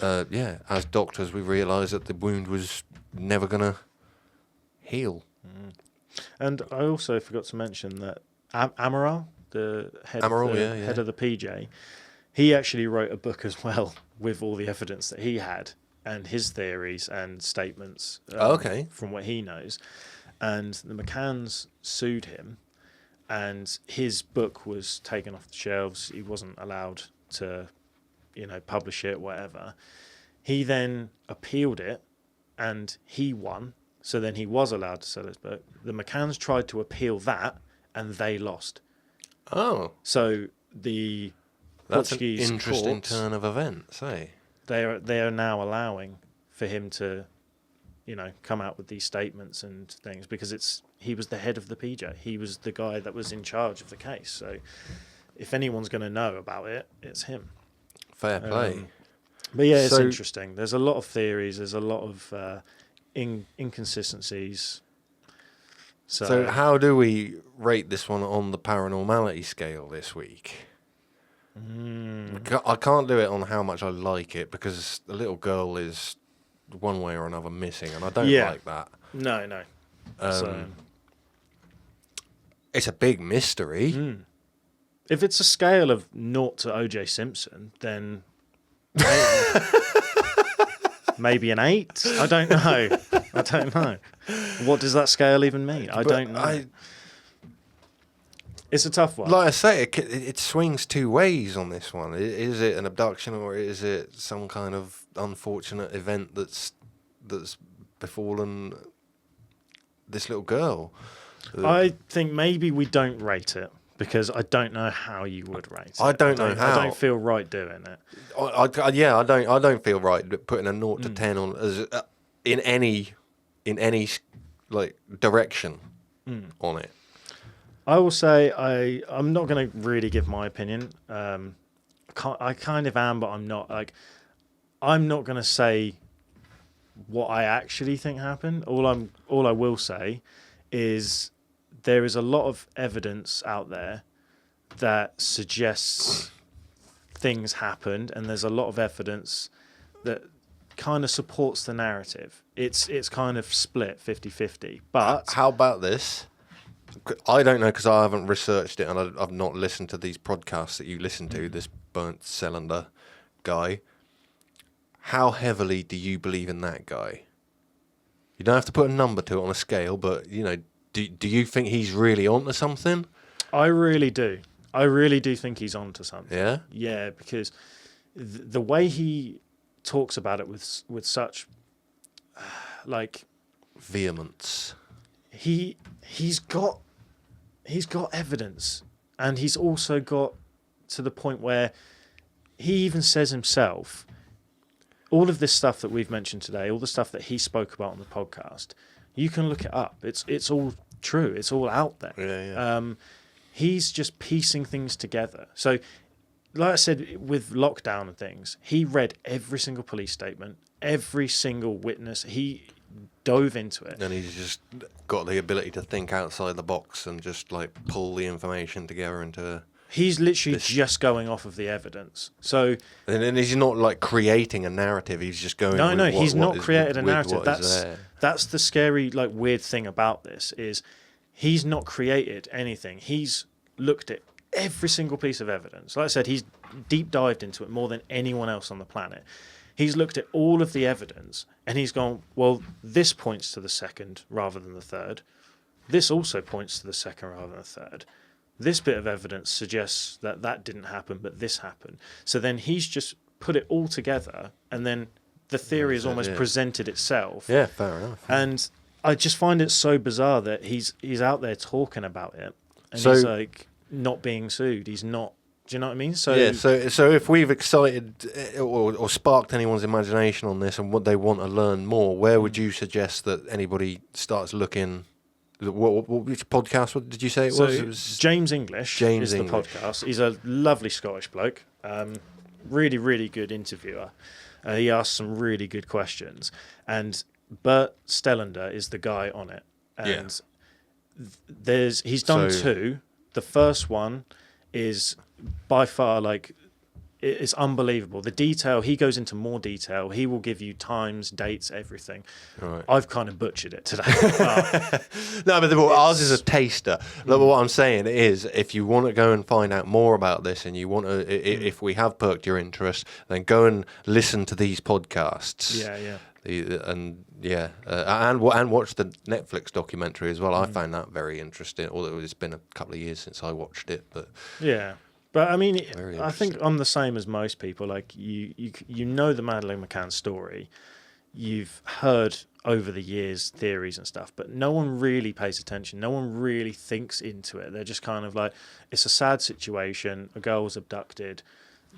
As doctors, we realised that the wound was never gonna heal. And I also forgot to mention that Amaral, the head Amaral, of the PJ, he actually wrote a book as well with all the evidence that he had and his theories and statements from what he knows. And the McCanns sued him, and his book was taken off the shelves. He wasn't allowed to, publish it, whatever. He then appealed it, and he won. So then he was allowed to sell his book. The McCanns tried to appeal that, and they lost. Oh, So the that's Portuguese an interesting courts, turn of events, eh? they are now allowing for him to, come out with these statements and things because he was the head of the PJ. He was the guy that was in charge of the case. So if anyone's going to know about it, it's him. Fair play. But yeah, it's So- interesting. There's a lot of theories. There's a lot of inconsistencies. So how do we rate this one on the paranormality scale this week? I can't do it on how much I like it because the little girl is one way or another missing, and I don't like that. No. So It's a big mystery. if it's a scale of 0 to O.J. Simpson, then maybe an 8. I don't know. What does that scale even mean? I don't know. It's a tough one. Like I say, it swings two ways on this one. Is it an abduction or is it some kind of unfortunate event that's befallen this little girl? I think maybe we don't rate it because I don't know how you would rate it. I don't know how. I don't feel right doing it. I don't feel right putting a 0 to 10 on as in any like direction on it. I will say I'm not going to really give my opinion. I kind of am, but I'm not. Like, I'm not going to say what I actually think happened. All I will say is there is a lot of evidence out there that suggests things happened, and there's a lot of evidence that kind of supports the narrative. It's kind of split 50-50. But How about this? I don't know because I haven't researched it and I've not listened to these podcasts that you listen to, this Burnt Cylinder guy. How heavily do you believe in that guy? You don't have to put a number to it on a scale, but, do you think he's really onto something? I really do. I really do think he's onto something. Yeah? Yeah, because the way he talks about it with such like vehemence. He's got evidence, and he's also got to the point where he even says himself, all of this stuff that we've mentioned today, all the stuff that he spoke about on the podcast, you can look it up. It's all true. It's all out there. Yeah. He's just piecing things together. So, like I said, with lockdown and things, he read every single police statement, every single witness. He dove into it. And he's just got the ability to think outside the box and just like pull the information together into... He's literally just going off of the evidence. So, and he's not like creating a narrative. He's just going. No, he's not created a narrative. That's the scary, like, weird thing about this is he's not created anything. He's looked at every single piece of evidence. Like I said, he's deep dived into it more than anyone else on the planet. He's looked at all of the evidence and he's gone, well, this points to the second rather than the third. This also points to the second rather than the third. This bit of evidence suggests that didn't happen, but this happened. So then he's just put it all together, and then the theory has almost presented itself. Yeah, fair enough. And I just find it so bizarre that he's out there talking about it, and he's like not being sued. He's not. Do you know what I mean? So yeah. So if we've excited or sparked anyone's imagination on this and what they want to learn more, where would you suggest that anybody starts looking? Which podcast? What did you say it was? It was James English. The podcast. He's a lovely Scottish bloke. Really, really good interviewer. He asks some really good questions. And Bert Stellander is the guy on it. And he's done two. The first one is by far like... It's unbelievable. The detail, he goes into more detail. He will give you times, dates, everything. Right. I've kind of butchered it today. No, but ours is a taster. Look, what I'm saying is, if you want to go and find out more about this, and you want to, if we have perked your interest, then go and listen to these podcasts. And watch the Netflix documentary as well. I found that very interesting. Although it's been a couple of years since I watched it, but yeah. But I mean, I think I'm the same as most people. Like you know the Madelaine McCann story. You've heard over the years theories and stuff, but no one really pays attention. No one really thinks into it. They're just kind of like, it's a sad situation. A girl was abducted.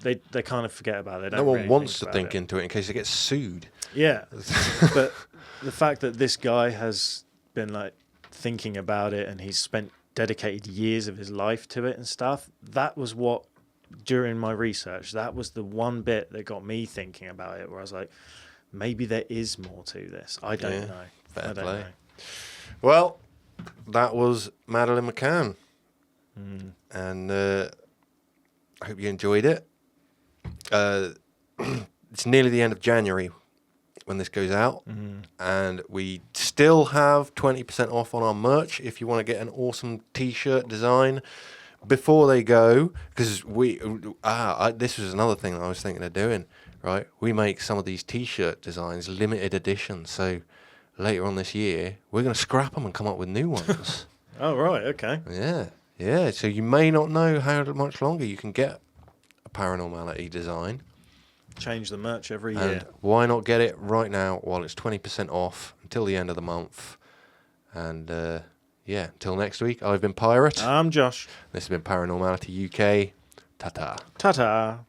They kind of forget about it. No one wants to think into it in case it gets sued. Yeah, but the fact that this guy has been like thinking about it and he's spent dedicated years of his life to it and stuff, that was what, during my research, that was the one bit that got me thinking about it, where I was like, maybe there is more to this. I don't know. Fair play. Well, that was Madelaine McCann. And I hope you enjoyed it. It's nearly the end of January when this goes out, and we still have 20% off on our merch if you want to get an awesome t-shirt design before they go, because this was another thing that I was thinking of doing, right? We make some of these t-shirt designs limited edition, so later on this year we're going to scrap them and come up with new ones. Oh, right, okay. Yeah, so you may not know how much longer you can get a Paranormality design. Change the merch every year. And why not get it right now while it's 20% off until the end of the month? And until next week, I've been Pirate. I'm Josh. This has been Paranormality UK. Ta-ta. Ta-ta.